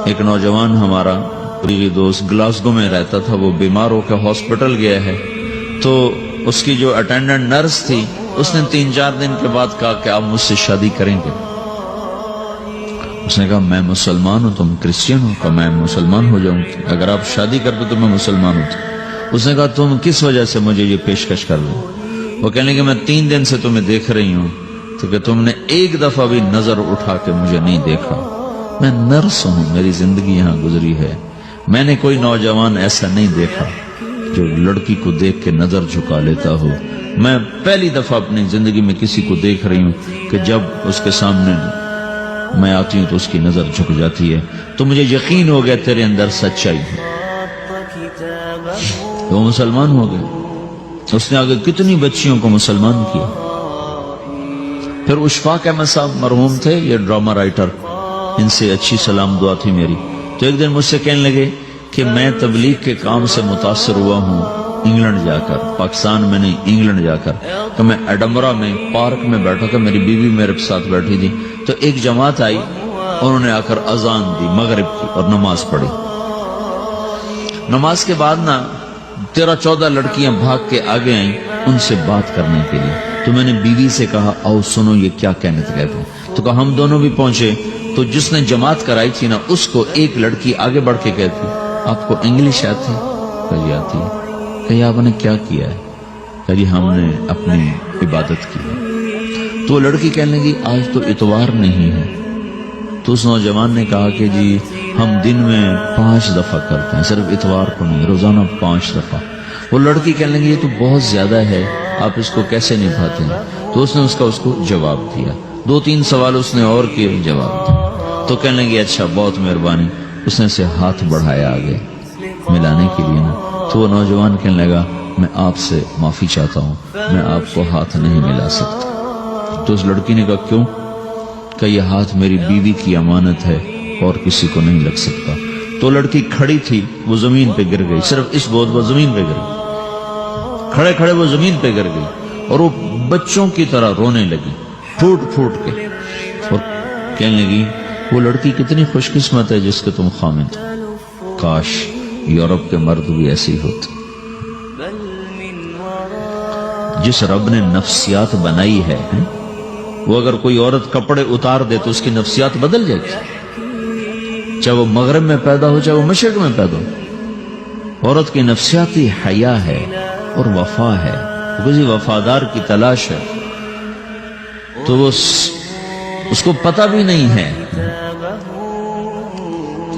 ایک نوجوان ہمارا قریبی دوست گلاسگو میں رہتا تھا، وہ بیمار ہو کے ہاسپٹل گیا ہے، تو اس کی جو اٹینڈنٹ نرس تھی اس نے 3-4 دن کے بعد کہا کہ آپ مجھ سے شادی کریں گے؟ اس نے کہا میں مسلمان ہوں، تم کرسچن ہو؟ کہا میں مسلمان ہو جاؤں، اگر آپ شادی کر دو تو میں مسلمان ہوں۔ اس نے کہا تم کس وجہ سے مجھے یہ پیشکش کر دو؟ وہ کہنے کہ میں 3 دن سے تمہیں دیکھ رہی ہوں تو کہ تم نے ایک دفعہ بھی نظر اٹھا کے مجھے نہیں دیکھا، میں نرس ہوں، میری زندگی یہاں گزری ہے، میں نے کوئی نوجوان ایسا نہیں دیکھا جو لڑکی کو دیکھ کے نظر جھکا لیتا ہو، میں پہلی دفعہ اپنی زندگی میں کسی کو دیکھ رہی ہوں کہ جب اس کے سامنے میں آتی ہوں تو اس کی نظر جھک جاتی ہے، تو مجھے یقین ہو گیا تیرے اندر سچائی ہے۔ وہ مسلمان ہو گئے، اس نے آگے کتنی بچیوں کو مسلمان کیا۔ پھر اشفاق احمد صاحب مرحوم تھے، یہ ڈرامہ رائٹر، ان سے اچھی سلام دعا تھی میری، تو ایک دن مجھ سے کہنے لگے کہ میں تبلیغ کے کام سے متاثر ہوا ہوں انگلینڈ جا کر، پاکستان میں نہیں انگلینڈ جا کر، تو میں ایڈنبرا میں پارک میں بیٹھا تھا، میری بیوی میرے ساتھ بیٹھی تھی، تو ایک جماعت آئی، انہوں نے آ کر اذان دی مغرب کی اور نماز پڑھی۔ نماز کے بعد 13-14 لڑکیاں بھاگ کے آگے آئیں ان سے بات کرنے کے لیے، تو میں نے بیوی سے کہا آؤ سنو یہ کیا کہنے کہتے ہیں، تو کہا ہم دونوں بھی پہنچے، تو جس نے جماعت کرائی تھی نا اس کو ایک لڑکی آگے بڑھ کے کہتی آپ کو انگلش آتی؟ کہی آتی ہے۔ کہی آپ نے کیا کیا ہے؟ کہی ہم نے اپنی عبادت کی ہے۔ تو لڑکی کہنے لگی آج تو اتوار نہیں ہے، تو اس نوجوان نے کہا کہ جی ہم دن میں 5 دفعہ کرتے ہیں، صرف اتوار کو نہیں، روزانہ 5 دفعہ۔ وہ لڑکی کہنے لگی یہ تو بہت زیادہ ہے، آپ اس کو کیسے نبھاتے ہیں؟ تو اس نے اس کو جواب دیا، 2-3 سوال اس نے اور کیے، جواب دیا، تو کہنے لگی اچھا بہت مہربانی، اس نے سے ہاتھ بڑھایا آگے ملانے کے لیے نا، تو وہ نوجوان کہنے لگا میں آپ سے معافی چاہتا ہوں، میں آپ کو ہاتھ نہیں ملا سکتا۔ تو اس لڑکی نے کہا کیوں؟ کہ یہ ہاتھ میری بیوی کی امانت ہے اور کسی کو نہیں لگ سکتا۔ تو لڑکی کھڑی تھی، وہ زمین پہ گر گئی، صرف اس بہت وہ زمین پہ گر گئی، کھڑے کھڑے وہ زمین پہ گر گئی، اور وہ بچوں کی طرح رونے لگی پھوٹ پھوٹ کے، اور کہنے لگی وہ لڑکی کتنی خوش قسمت ہے جس کے تم خامد ہو، کاش یورپ کے مرد بھی ایسے ہی ہوتے۔ جس رب نے نفسیات بنائی ہے وہ اگر کوئی عورت کپڑے اتار دے تو اس کی نفسیات بدل جائے گی، چاہے وہ مغرب میں پیدا ہو چاہے وہ مشرق میں پیدا ہو۔ عورت کی نفسیاتی حیا ہے اور وفا ہے، کسی وفادار کی تلاش ہے، تو وہ اس کو پتہ بھی نہیں ہے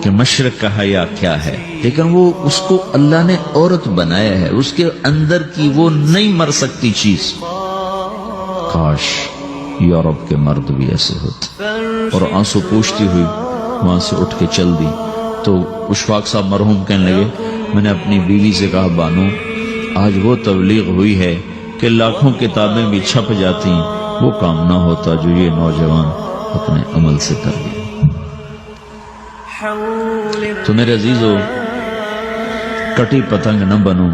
کہ مشرق کا حیا کیا ہے، لیکن وہ اس کو اللہ نے عورت بنایا ہے، اس کے اندر کی وہ نہیں مر سکتی چیز۔ کاش یورپ کے مرد بھی ایسے ہوتے۔ اور آنسو پوچھتی ہوئی وہاں سے اٹھ کے چل دی۔ تو اشفاق صاحب مرحوم کہنے لگے میں نے اپنی بیوی سے کہا بانو آج وہ تبلیغ ہوئی ہے کہ لاکھوں کتابیں بھی چھپ جاتی، وہ کام نہ ہوتا جو یہ نوجوان اپنے عمل سے کر لیا۔ تو میرے عزیزو کٹی پتنگ نہ بنو،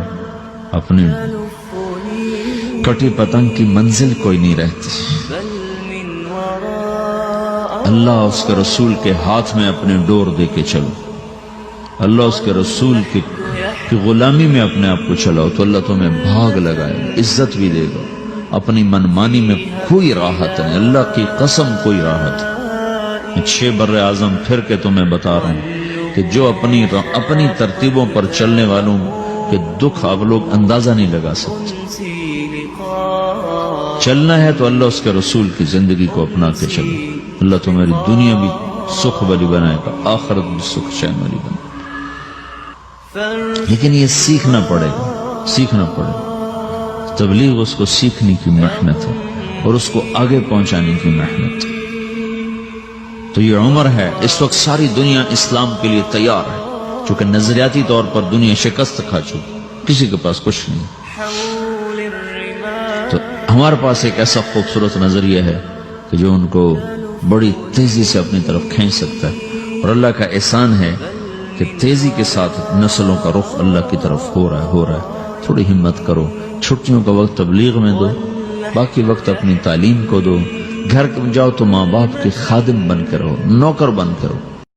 اپنی کٹی پتنگ کی منزل کوئی نہیں رہتی۔ اللہ اس کے رسول کے ہاتھ میں اپنے ڈور دے کے چلو، اللہ اس کے رسول کی غلامی میں اپنے آپ کو چلاؤ، تو اللہ تمہیں بھاگ لگائے، عزت بھی دے گا۔ اپنی منمانی میں کوئی راحت نہیں، اللہ کی قسم کوئی راحت نہیں۔ 6 بر اعظم پھر کے تمہیں بتا رہا ہوں کہ جو اپنی ترتیبوں پر چلنے والوں کے دکھ آپ لوگ اندازہ نہیں لگا سکتے۔ چلنا ہے تو اللہ اس کے رسول کی زندگی کو اپنا کے چلو، اللہ تمہاری دنیا بھی سکھ والی بنائے گا، آخرت بھی سکھ چین والی بنائے گا۔ لیکن یہ سیکھنا پڑے گا، سیکھنا پڑے گا۔ تبلیغ اس کو سیکھنے کی محنت ہے اور اس کو آگے پہنچانے کی محنت۔ تو یہ عمر ہے، اس وقت ساری دنیا اسلام کے لیے تیار ہے، چونکہ نظریاتی طور پر دنیا شکست کھا چکی، کسی کے پاس کچھ نہیں۔ تو ہمارے پاس ایک ایسا خوبصورت نظریہ ہے کہ جو ان کو بڑی تیزی سے اپنی طرف کھینچ سکتا ہے، اور اللہ کا احسان ہے کہ تیزی کے ساتھ نسلوں کا رخ اللہ کی طرف ہو رہا ہے۔ تھوڑی ہمت کرو، چھٹیوں کا وقت تبلیغ میں دو، باقی وقت اپنی تعلیم کو دو، گھر جاؤ تو ماں باپ کے خادم بن کے رہو، نوکر بن کے رہو۔